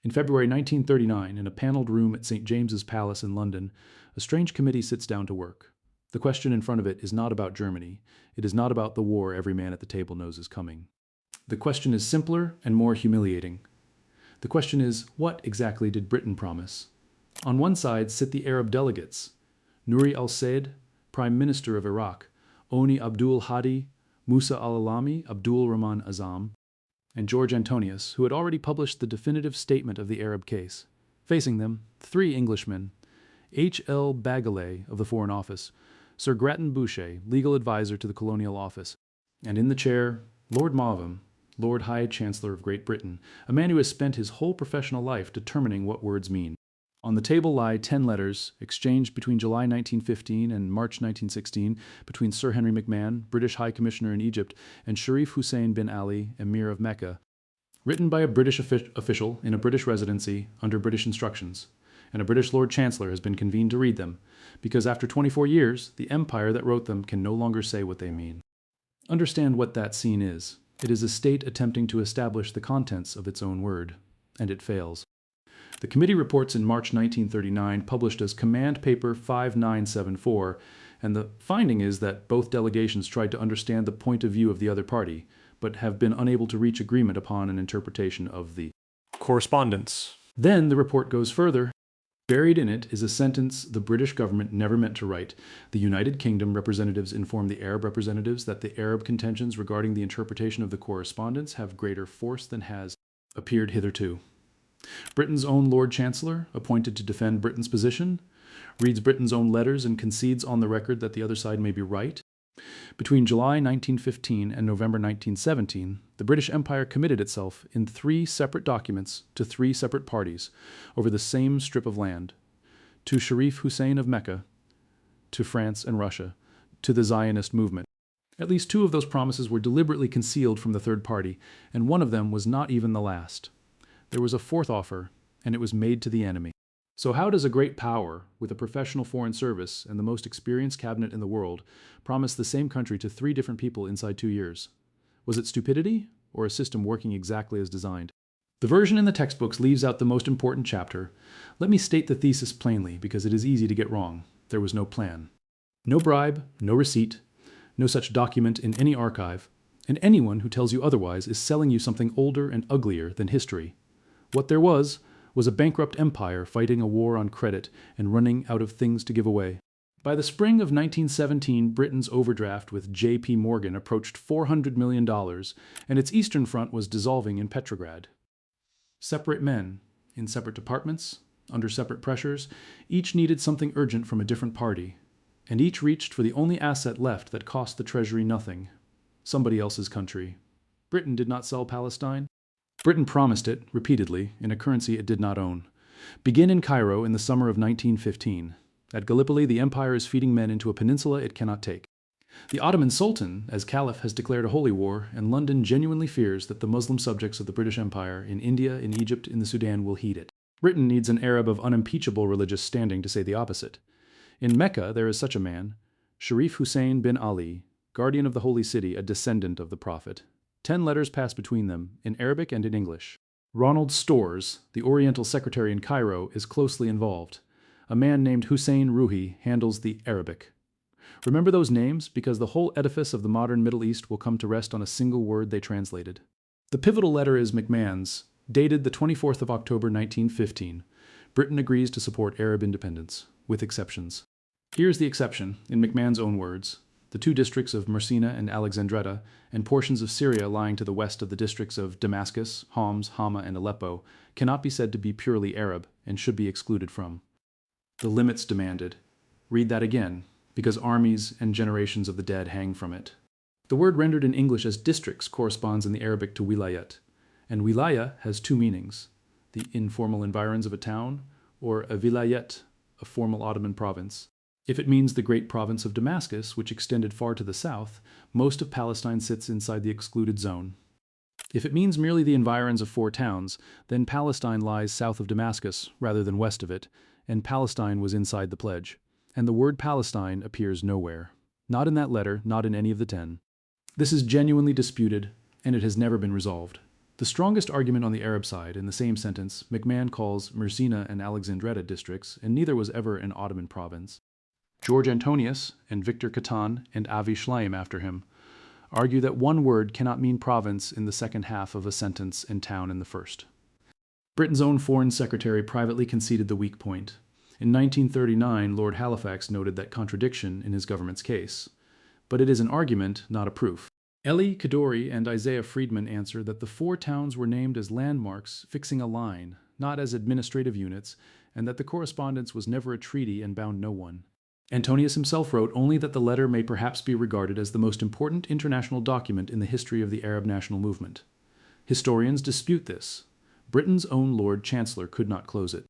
In February 1939, in a paneled room at St. James's Palace in London, a strange committee sits down to work. The question in front of it is not about Germany. It is not about the war every man at the table knows is coming. The question is simpler and more humiliating. The question is, what exactly did Britain promise? On one side sit the Arab delegates, Nouri al-Said, Prime Minister of Iraq, Oni Abdul Hadi, Musa al-Alami, Abdul Rahman Azam, and George Antonius, who had already published the definitive statement of the Arab case. Facing them, three Englishmen, H. L. Bagolet of the Foreign Office, Sir Grattan Boucher, legal advisor to the Colonial Office, and in the chair, Lord Maugham, Lord High Chancellor of Great Britain, a man who has spent his whole professional life determining what words mean. On the table lie 10 letters, exchanged between July 1915 and March 1916 between Sir Henry McMahon, British High Commissioner in Egypt, and Sharif Hussein bin Ali, Emir of Mecca, written by a British official in a British residency under British instructions, and a British Lord Chancellor has been convened to read them, because after 24 years, the empire that wrote them can no longer say what they mean. Understand what that scene is. It is a state attempting to establish the contents of its own word, and it fails. The committee reports in March 1939, published as Command Paper 5974, and the finding is that both delegations tried to understand the point of view of the other party, but have been unable to reach agreement upon an interpretation of the correspondence. Then the report goes further. Buried in it is a sentence the British government never meant to write. The United Kingdom representatives inform the Arab representatives that the Arab contentions regarding the interpretation of the correspondence have greater force than has appeared hitherto. Britain's own Lord Chancellor, appointed to defend Britain's position, reads Britain's own letters and concedes on the record that the other side may be right. Between July 1915 and November 1917, the British Empire committed itself in 3 separate documents to 3 separate parties over the same strip of land: to Sharif Hussein of Mecca, to France and Russia, to the Zionist movement. At least 2 of those promises were deliberately concealed from the third party, and one of them was not even the last. There was a 4th offer, and it was made to the enemy. So how does a great power, with a professional foreign service and the most experienced cabinet in the world, promise the same country to 3 different people inside 2 years? Was it stupidity, or a system working exactly as designed? The version in the textbooks leaves out the most important chapter. Let me state the thesis plainly, because it is easy to get wrong. There was no plan. No bribe, no receipt, no such document in any archive, and anyone who tells you otherwise is selling you something older and uglier than history. What there was a bankrupt empire fighting a war on credit and running out of things to give away. By the spring of 1917, Britain's overdraft with J.P. Morgan approached $400 million, and its eastern front was dissolving in Petrograd. Separate men, in separate departments, under separate pressures, each needed something urgent from a different party, and each reached for the only asset left that cost the treasury nothing: somebody else's country. Britain did not sell Palestine. Britain promised it, repeatedly, in a currency it did not own. Begin in Cairo in the summer of 1915. At Gallipoli, the empire is feeding men into a peninsula it cannot take. The Ottoman Sultan, as Caliph, has declared a holy war, and London genuinely fears that the Muslim subjects of the British Empire in India, in Egypt, in the Sudan will heed it. Britain needs an Arab of unimpeachable religious standing to say the opposite. In Mecca, there is such a man, Sharif Hussein bin Ali, guardian of the Holy City, a descendant of the Prophet. 10 letters pass between them, in Arabic and in English. Ronald Storrs, the Oriental Secretary in Cairo, is closely involved. A man named Hussein Ruhi handles the Arabic. Remember those names, because the whole edifice of the modern Middle East will come to rest on a single word they translated. The pivotal letter is McMahon's, dated the 24th of October 1915. Britain agrees to support Arab independence, with exceptions. Here's the exception, in McMahon's own words. The 2 districts of Mersina and Alexandretta, and portions of Syria lying to the west of the districts of Damascus, Homs, Hama, and Aleppo, cannot be said to be purely Arab, and should be excluded from. The limits demanded. Read that again, because armies and generations of the dead hang from it. The word rendered in English as districts corresponds in the Arabic to wilayat, and wilaya has 2 meanings: the informal environs of a town, or a vilayet, a formal Ottoman province. If it means the great province of Damascus, which extended far to the south, most of Palestine sits inside the excluded zone. If it means merely the environs of 4 towns, then Palestine lies south of Damascus rather than west of it, and Palestine was inside the pledge. And the word Palestine appears nowhere. Not in that letter, not in any of the 10. This is genuinely disputed, and it has never been resolved. The strongest argument on the Arab side, in the same sentence, McMahon calls Mersina and Alexandretta districts, and neither was ever an Ottoman province. George Antonius and Victor Kattan and Avi Schleim after him argue that one word cannot mean province in the second half of a sentence and town in the first. Britain's own Foreign Secretary privately conceded the weak point. In 1939, Lord Halifax noted that contradiction in his government's case. But it is an argument, not a proof. Eli Kedourie and Isaiah Friedman answer that the four towns were named as landmarks fixing a line, not as administrative units, and that the correspondence was never a treaty and bound no one. Antonius himself wrote only that the letter may perhaps be regarded as the most important international document in the history of the Arab national movement. Historians dispute this. Britain's own Lord Chancellor could not close it.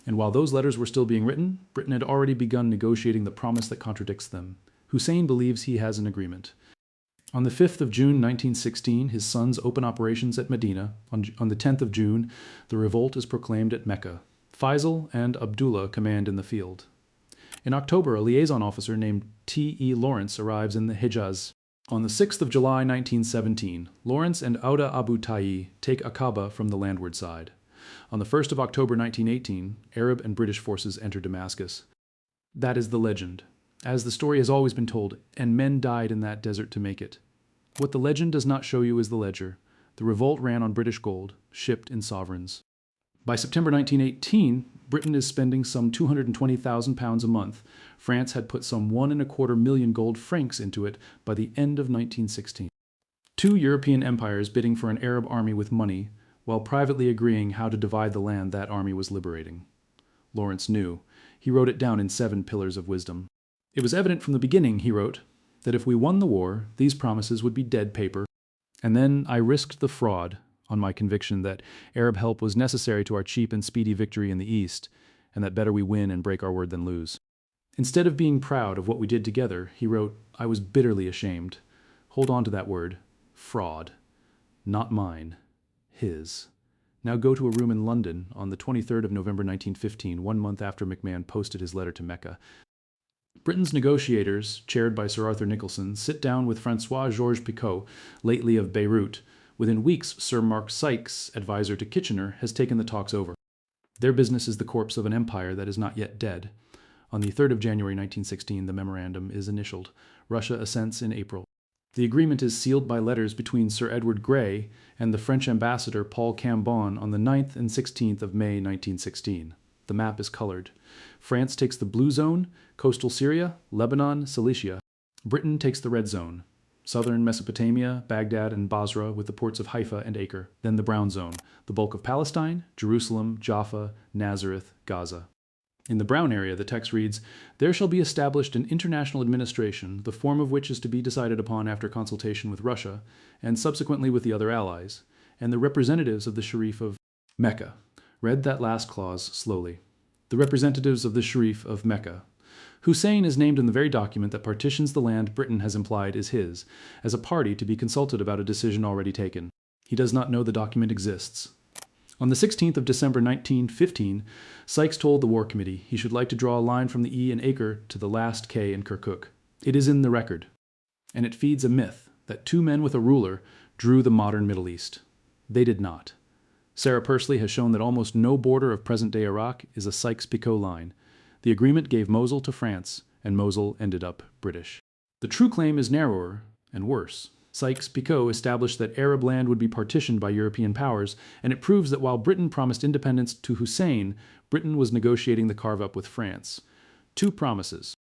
And while those letters were still being written, Britain had already begun negotiating the promise that contradicts them. Hussein believes he has an agreement. On the 5th of June 1916, his sons open operations at Medina. On the 10th of June, the revolt is proclaimed at Mecca. Faisal and Abdullah command in the field. In October, a liaison officer named T.E. Lawrence arrives in the Hejaz. On the 6th of July 1917, Lawrence and Auda Abu Tayi take Aqaba from the landward side. On the 1st of October 1918, Arab and British forces enter Damascus. That is the legend, as the story has always been told, and men died in that desert to make it. What the legend does not show you is the ledger. The revolt ran on British gold, shipped in sovereigns. By September 1918, Britain is spending some £220,000 a month. France had put some 1.25 million gold francs into it by the end of 1916. Two European empires bidding for an Arab army with money, while privately agreeing how to divide the land that army was liberating. Lawrence knew. He wrote it down in 7 pillars of wisdom. It was evident from the beginning, he wrote, that if we won the war, these promises would be dead paper. And then I risked the fraud on my conviction that Arab help was necessary to our cheap and speedy victory in the East, and that better we win and break our word than lose. Instead of being proud of what we did together, he wrote, I was bitterly ashamed. Hold on to that word. Fraud. Not mine. His. Now go to a room in London on the 23rd of November 1915, 1 month after McMahon posted his letter to Mecca. Britain's negotiators, chaired by Sir Arthur Nicholson, sit down with François-Georges Picot, lately of Beirut. Within weeks, Sir Mark Sykes, advisor to Kitchener, has taken the talks over. Their business is the corpse of an empire that is not yet dead. On the 3rd of January 1916, the memorandum is initialed. Russia assents in April. The agreement is sealed by letters between Sir Edward Grey and the French ambassador Paul Cambon on the 9th and 16th of May 1916. The map is colored. France takes the blue zone, coastal Syria, Lebanon, Cilicia. Britain takes the red zone, southern Mesopotamia, Baghdad, and Basra with the ports of Haifa and Acre. Then the brown zone, the bulk of Palestine, Jerusalem, Jaffa, Nazareth, Gaza. In the brown area, the text reads, There shall be established an international administration, the form of which is to be decided upon after consultation with Russia, and subsequently with the other allies, and the representatives of the Sharif of Mecca. Read that last clause slowly. The representatives of the Sharif of Mecca. Hussein is named in the very document that partitions the land Britain has implied is his, as a party to be consulted about a decision already taken. He does not know the document exists. On the 16th of December 1915, Sykes told the War Committee he should like to draw a line from the E in Acre to the last K in Kirkuk. It is in the record, and it feeds a myth that 2 men with a ruler drew the modern Middle East. They did not. Sarah Pursley has shown that almost no border of present-day Iraq is a Sykes-Picot line. The agreement gave Mosul to France, and Mosul ended up British. The true claim is narrower and worse. Sykes-Picot established that Arab land would be partitioned by European powers, and it proves that while Britain promised independence to Hussein, Britain was negotiating the carve-up with France. 2 promises.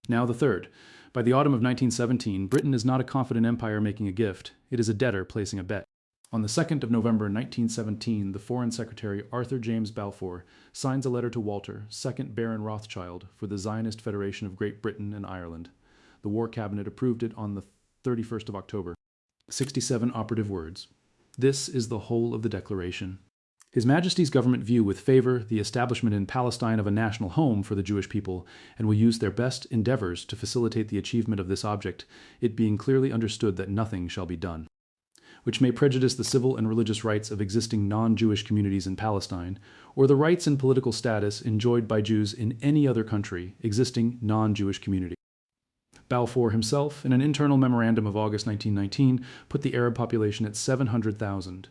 Now the third. By the autumn of 1917, Britain is not a confident empire making a gift. It is a debtor placing a bet. On the 2nd of November 1917, the Foreign Secretary Arthur James Balfour signs a letter to Walter, 2nd Baron Rothschild, for the Zionist Federation of Great Britain and Ireland. The War Cabinet approved it on the 31st of October. 67 operative words. This is the whole of the declaration. His Majesty's government view with favor the establishment in Palestine of a national home for the Jewish people, and will use their best endeavors to facilitate the achievement of this object, it being clearly understood that nothing shall be done which may prejudice the civil and religious rights of existing non-Jewish communities in Palestine, or the rights and political status enjoyed by Jews in any other country existing non-Jewish community. Balfour himself, in an internal memorandum of August 1919, put the Arab population at 700,000.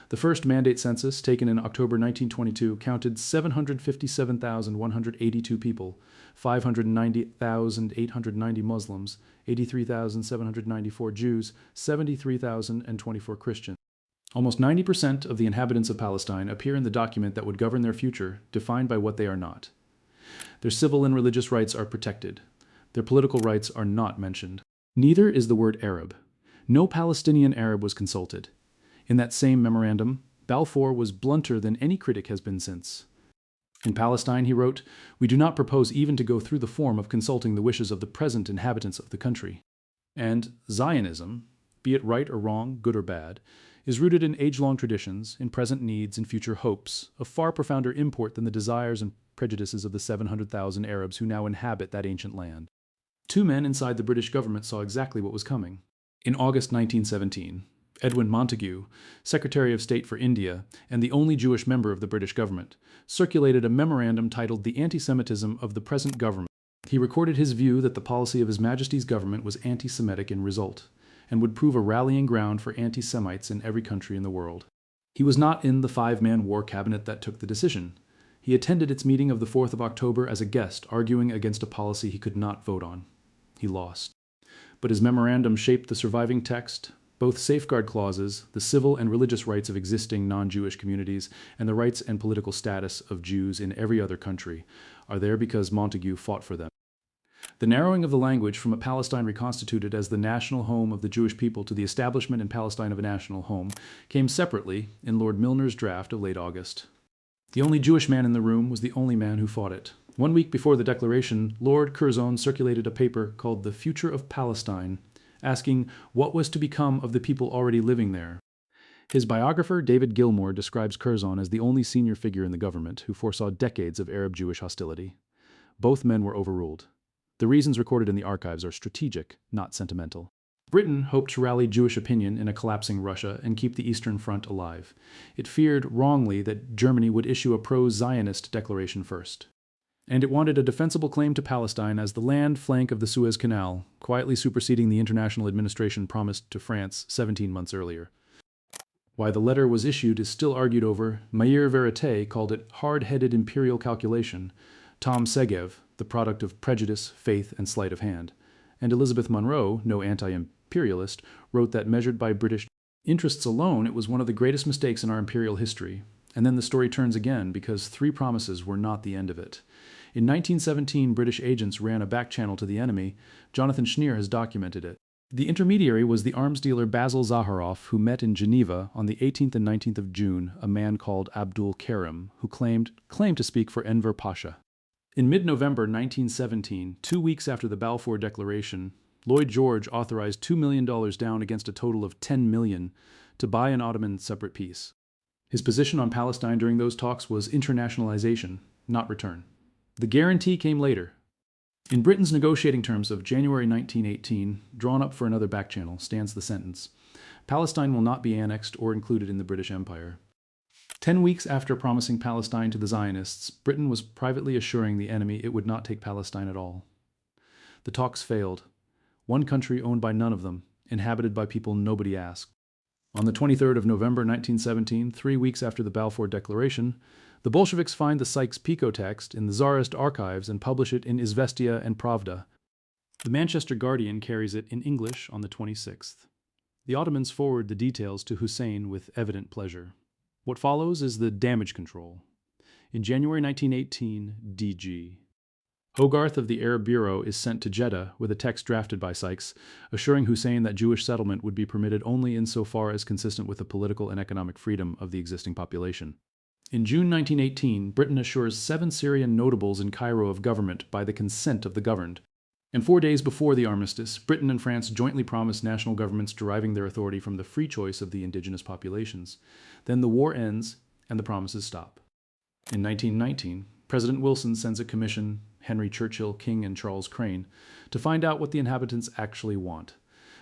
The first mandate census, taken in October 1922, counted 757,182 people, 590,890 Muslims, 83,794 Jews, 73,024 Christians. Almost 90% of the inhabitants of Palestine appear in the document that would govern their future, defined by what they are not. Their civil and religious rights are protected. Their political rights are not mentioned. Neither is the word Arab. No Palestinian Arab was consulted. In that same memorandum, Balfour was blunter than any critic has been since. In Palestine, he wrote, "We do not propose even to go through the form of consulting the wishes of the present inhabitants of the country." And Zionism, be it right or wrong, good or bad, is rooted in age-long traditions, in present needs and future hopes, of far profounder import than the desires and prejudices of the 700,000 Arabs who now inhabit that ancient land. Two men inside the British government saw exactly what was coming. In August 1917, Edwin Montagu, Secretary of State for India and the only Jewish member of the British government, circulated a memorandum titled "The Antisemitism of the Present Government." He recorded his view that the policy of His Majesty's government was anti-Semitic in result, and would prove a rallying ground for anti-Semites in every country in the world. He was not in the five-man war cabinet that took the decision. He attended its meeting of the 4th of October as a guest, arguing against a policy he could not vote on. He lost. But his memorandum shaped the surviving text. Both safeguard clauses, the civil and religious rights of existing non-Jewish communities, and the rights and political status of Jews in every other country, are there because Montagu fought for them. The narrowing of the language from a Palestine reconstituted as the national home of the Jewish people to the establishment in Palestine of a national home came separately in Lord Milner's draft of late August. The only Jewish man in the room was the only man who fought it. 1 week before the declaration, Lord Curzon circulated a paper called The Future of Palestine, asking what was to become of the people already living there. His biographer, David Gilmour, describes Curzon as the only senior figure in the government who foresaw decades of Arab-Jewish hostility. Both men were overruled. The reasons recorded in the archives are strategic, not sentimental. Britain hoped to rally Jewish opinion in a collapsing Russia and keep the Eastern Front alive. It feared wrongly that Germany would issue a pro-Zionist declaration first. And it wanted a defensible claim to Palestine as the land flank of the Suez Canal, quietly superseding the international administration promised to France 17 months earlier. Why the letter was issued is still argued over. Meir Vereté called it hard-headed imperial calculation, Tom Segev, the product of prejudice, faith, and sleight of hand, and Elizabeth Monroe, no anti-imperialist, wrote that measured by British interests alone, it was one of the greatest mistakes in our imperial history. And then the story turns again, because 3 promises were not the end of it. In 1917, British agents ran a back channel to the enemy. Jonathan Schneer has documented it. The intermediary was the arms dealer Basil Zaharoff, who met in Geneva on the 18th and 19th of June a man called Abdul Karim, who claimed to speak for Enver Pasha. In mid-November 1917, 2 weeks after the Balfour Declaration, Lloyd George authorized $2 million down against a total of $10 million to buy an Ottoman separate peace. His position on Palestine during those talks was internationalization, not return. The guarantee came later. In Britain's negotiating terms of January 1918, drawn up for another back channel, stands the sentence, "Palestine will not be annexed or included in the British Empire." 10 weeks after promising Palestine to the Zionists, Britain was privately assuring the enemy it would not take Palestine at all. The talks failed. One country owned by none of them, inhabited by people nobody asked. On the 23rd of November 1917, 3 weeks after the Balfour Declaration, the Bolsheviks find the Sykes-Picot text in the Tsarist archives and publish it in Izvestia and Pravda. The Manchester Guardian carries it in English on the 26th. The Ottomans forward the details to Hussein with evident pleasure. What follows is the damage control. In January 1918, DG. Hogarth of the Arab Bureau is sent to Jeddah with a text drafted by Sykes, assuring Hussein that Jewish settlement would be permitted only insofar as consistent with the political and economic freedom of the existing population. In June 1918, Britain assures 7 Syrian notables in Cairo of government by the consent of the governed. And 4 days before the armistice, Britain and France jointly promised national governments deriving their authority from the free choice of the indigenous populations. Then the war ends, and the promises stop. In 1919, President Wilson sends a commission, Henry Churchill, King, and Charles Crane, to find out what the inhabitants actually want.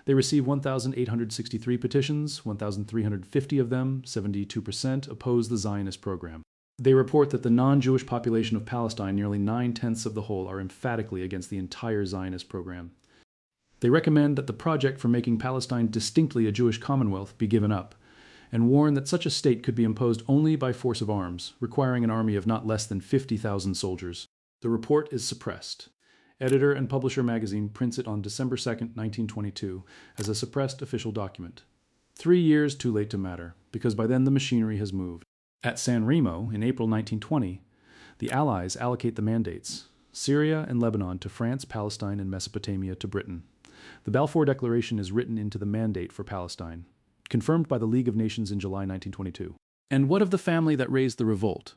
They receive 1,863 petitions, 1,350 of them, 72%, oppose the Zionist program. They report that the non-Jewish population of Palestine, nearly 9/10 of the whole, are emphatically against the entire Zionist program. They recommend that the project for making Palestine distinctly a Jewish commonwealth be given up, and warned that such a state could be imposed only by force of arms, requiring an army of not less than 50,000 soldiers. The report is suppressed. Editor and Publisher magazine prints it on December 2, 1922, as a suppressed official document. 3 years too late to matter, because by then the machinery has moved. At San Remo, in April 1920, the Allies allocate the mandates, Syria and Lebanon to France, Palestine, and Mesopotamia to Britain. The Balfour Declaration is written into the mandate for Palestine, confirmed by the League of Nations in July 1922. And what of the family that raised the revolt?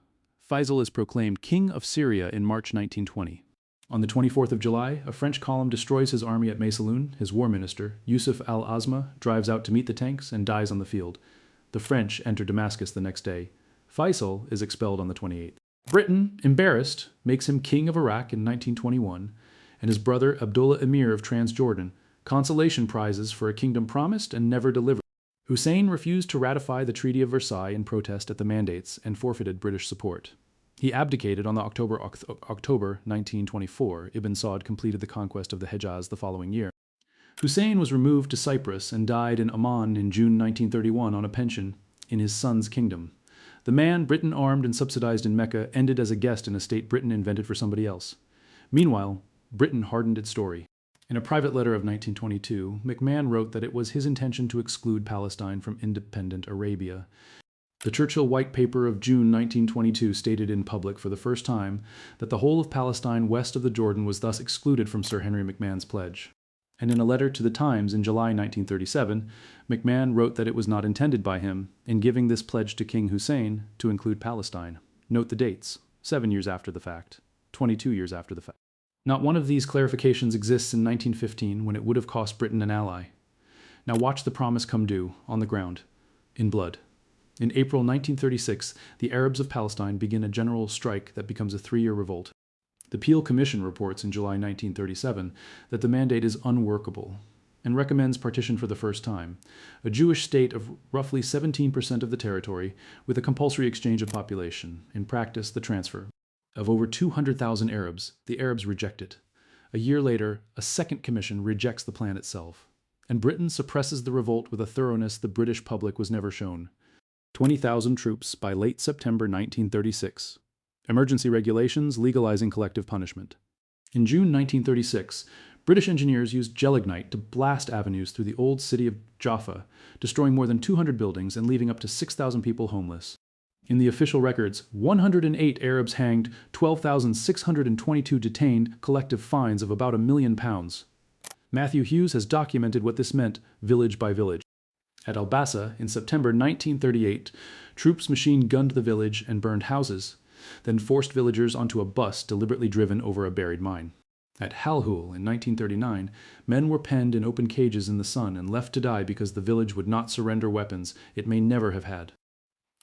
Faisal is proclaimed King of Syria in March 1920. On the 24th of July, a French column destroys his army at Maysalun. His war minister, Yusuf al-Azma, drives out to meet the tanks and dies on the field. The French enter Damascus the next day. Faisal is expelled on the 28th. Britain, embarrassed, makes him king of Iraq in 1921, and his brother Abdullah Emir of Transjordan, consolation prizes for a kingdom promised and never delivered. Hussein refused to ratify the Treaty of Versailles in protest at the mandates and forfeited British support. He abdicated on the October 1924. Ibn Saud completed the conquest of the Hejaz the following year. Hussein was removed to Cyprus and died in Amman in June 1931 on a pension in his son's kingdom. The man Britain armed and subsidized in Mecca ended as a guest in a state Britain invented for somebody else. Meanwhile, Britain hardened its story. In a private letter of 1922, McMahon wrote that it was his intention to exclude Palestine from independent Arabia. The Churchill White Paper of June 1922 stated in public for the first time that the whole of Palestine west of the Jordan was thus excluded from Sir Henry McMahon's pledge. And in a letter to the Times in July 1937, McMahon wrote that it was not intended by him, in giving this pledge to King Hussein, to include Palestine. Note the dates: 7 years after the fact, 22 years after the fact. Not one of these clarifications exists in 1915, when it would have cost Britain an ally. Now watch the promise come due, on the ground, in blood. In April 1936, the Arabs of Palestine begin a general strike that becomes a 3-year revolt. The Peel Commission reports in July 1937 that the mandate is unworkable and recommends partition for the first time, a Jewish state of roughly 17% of the territory with a compulsory exchange of population, in practice the transfer, of over 200,000 Arabs. The Arabs reject it. A year later, a second commission rejects the plan itself, and Britain suppresses the revolt with a thoroughness the British public was never shown. 20,000 troops by late September 1936. Emergency regulations legalizing collective punishment. In June 1936, British engineers used gelignite to blast avenues through the old city of Jaffa, destroying more than 200 buildings and leaving up to 6,000 people homeless. In the official records, 108 Arabs hanged, 12,622 detained, collective fines of about £1 million. Matthew Hughes has documented what this meant, village by village. At Elbasa, in September 1938, troops machine-gunned the village and burned houses, then forced villagers onto a bus deliberately driven over a buried mine. At Halhul in 1939, men were penned in open cages in the sun and left to die because the village would not surrender weapons it may never have had.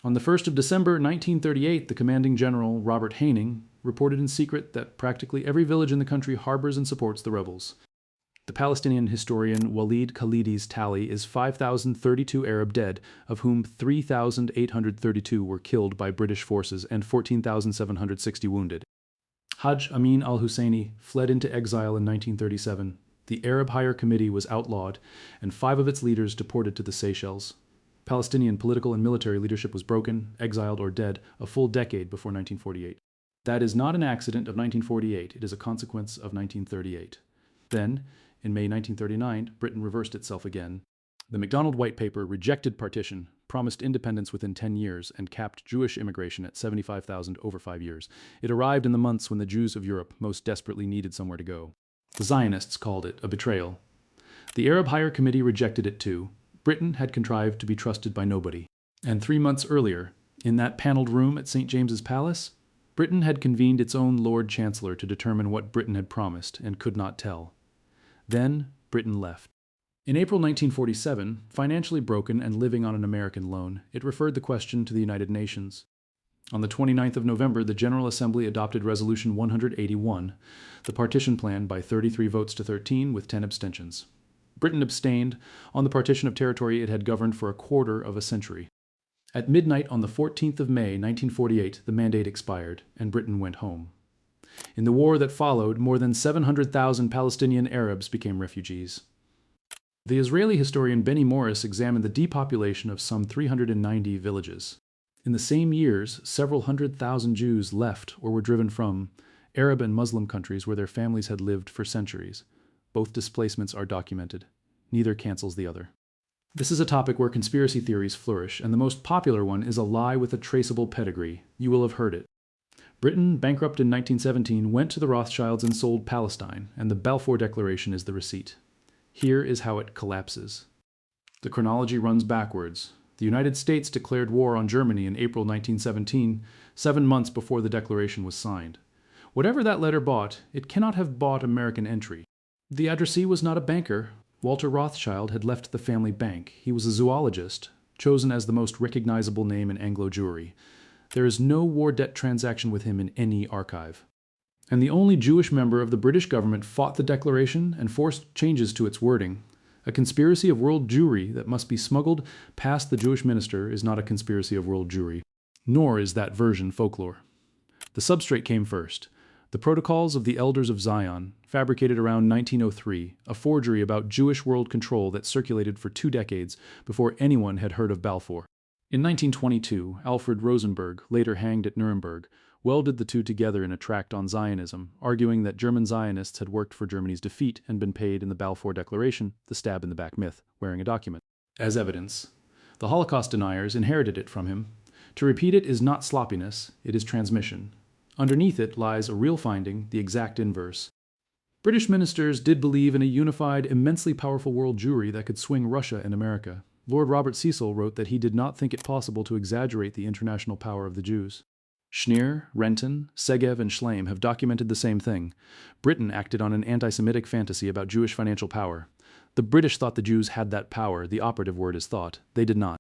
On the 1st of December 1938, the commanding general, Robert Haining, reported in secret that practically every village in the country harbors and supports the rebels. The Palestinian historian Walid Khalidi's tally is 5,032 Arab dead, of whom 3,832 were killed by British forces and 14,760 wounded. Hajj Amin al-Husseini fled into exile in 1937. The Arab Higher Committee was outlawed, and 5 of its leaders deported to the Seychelles. Palestinian political and military leadership was broken, exiled, or dead a full decade before 1948. That is not an accident of 1948, it is a consequence of 1938. Then, in May 1939, Britain reversed itself again. The MacDonald White Paper rejected partition, promised independence within 10 years, and capped Jewish immigration at 75,000 over 5 years. It arrived in the months when the Jews of Europe most desperately needed somewhere to go. The Zionists called it a betrayal. The Arab Higher Committee rejected it too. Britain had contrived to be trusted by nobody. And 3 months earlier, in that paneled room at St. James's Palace, Britain had convened its own Lord Chancellor to determine what Britain had promised and could not tell. Then, Britain left. In April 1947, financially broken and living on an American loan, it referred the question to the United Nations. On the 29th of November, the General Assembly adopted Resolution 181, the partition plan, by 33 votes to 13 with 10 abstentions. Britain abstained on the partition of territory it had governed for a quarter of a century. At midnight on the 14th of May, 1948, the mandate expired, and Britain went home. In the war that followed, more than 700,000 Palestinian Arabs became refugees. The Israeli historian Benny Morris examined the depopulation of some 390 villages. In the same years, several 100,000 Jews left or were driven from Arab and Muslim countries where their families had lived for centuries. Both displacements are documented. Neither cancels the other. This is a topic where conspiracy theories flourish, and the most popular one is a lie with a traceable pedigree. You will have heard it. Britain, bankrupt in 1917, went to the Rothschilds and sold Palestine, and the Balfour Declaration is the receipt. Here is how it collapses. The chronology runs backwards. The United States declared war on Germany in April 1917, 7 months before the declaration was signed. Whatever that letter bought, it cannot have bought American entry. The addressee was not a banker. Walter Rothschild had left the family bank. He was a zoologist, chosen as the most recognizable name in Anglo Jewry. There is no war debt transaction with him in any archive. And the only Jewish member of the British government fought the declaration and forced changes to its wording. A conspiracy of world Jewry that must be smuggled past the Jewish minister is not a conspiracy of world Jewry, nor is that version folklore. The substrate came first. The Protocols of the Elders of Zion, fabricated around 1903, a forgery about Jewish world control that circulated for 2 decades before anyone had heard of Balfour. In 1922, Alfred Rosenberg, later hanged at Nuremberg, welded the two together in a tract on Zionism, arguing that German Zionists had worked for Germany's defeat and been paid in the Balfour Declaration, the stab-in-the-back myth, wearing a document. As evidence, the Holocaust deniers inherited it from him. To repeat it is not sloppiness, it is transmission. Underneath it lies a real finding, the exact inverse. British ministers did believe in a unified, immensely powerful world Jewry that could swing Russia and America. Lord Robert Cecil wrote that he did not think it possible to exaggerate the international power of the Jews. Schneer, Renton, Segev, and Schleim have documented the same thing. Britain acted on an antisemitic fantasy about Jewish financial power. The British thought the Jews had that power, the operative word is thought. They did not.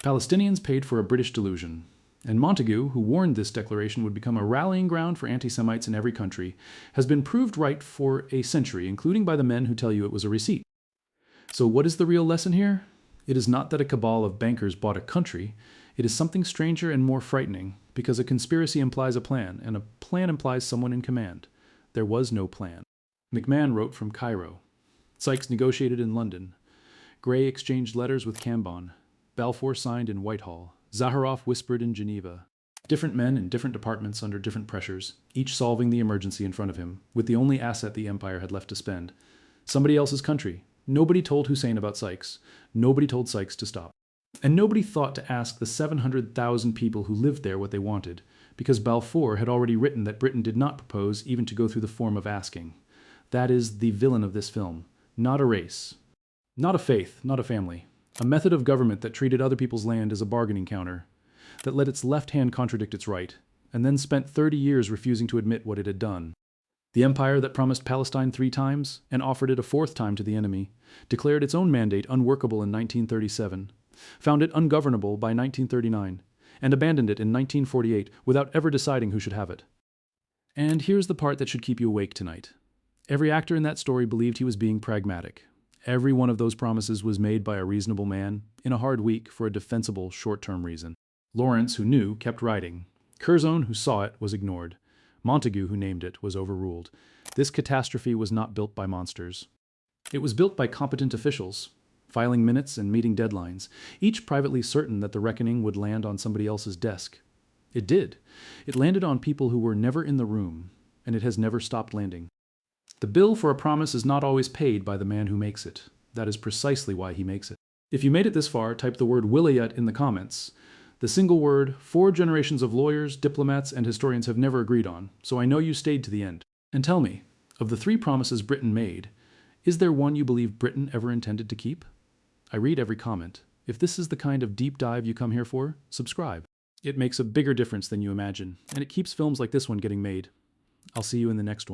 Palestinians paid for a British delusion. And Montagu, who warned this declaration would become a rallying ground for anti-Semites in every country, has been proved right for a century, including by the men who tell you it was a receipt. So what is the real lesson here? It is not that a cabal of bankers bought a country. It is something stranger and more frightening, because a conspiracy implies a plan, and a plan implies someone in command. There was no plan. McMahon wrote from Cairo. Sykes negotiated in London. Grey exchanged letters with Cambon. Balfour signed in Whitehall. Zaharoff whispered in Geneva. Different men in different departments under different pressures, each solving the emergency in front of him, with the only asset the empire had left to spend. Somebody else's country. Nobody told Hussein about Sykes. Nobody told Sykes to stop. And nobody thought to ask the 700,000 people who lived there what they wanted, because Balfour had already written that Britain did not propose even to go through the form of asking. That is the villain of this film. Not a race. Not a faith, not a family. A method of government that treated other people's land as a bargaining counter, that let its left hand contradict its right, and then spent 30 years refusing to admit what it had done. The empire that promised Palestine 3 times, and offered it a 4th time to the enemy, declared its own mandate unworkable in 1937, found it ungovernable by 1939, and abandoned it in 1948 without ever deciding who should have it. And here's the part that should keep you awake tonight. Every actor in that story believed he was being pragmatic. Every one of those promises was made by a reasonable man, in a hard week for a defensible short-term reason. Lawrence, who knew, kept writing. Curzon, who saw it, was ignored. Montagu, who named it, was overruled. This catastrophe was not built by monsters. It was built by competent officials, filing minutes and meeting deadlines, each privately certain that the reckoning would land on somebody else's desk. It did. It landed on people who were never in the room, and it has never stopped landing. The bill for a promise is not always paid by the man who makes it. That is precisely why he makes it. If you made it this far, type the word wilayat in the comments. The single word 4 generations of lawyers, diplomats, and historians have never agreed on, so I know you stayed to the end. And tell me, of the 3 promises Britain made, is there one you believe Britain ever intended to keep? I read every comment. If this is the kind of deep dive you come here for, subscribe. It makes a bigger difference than you imagine, and it keeps films like this one getting made. I'll see you in the next one.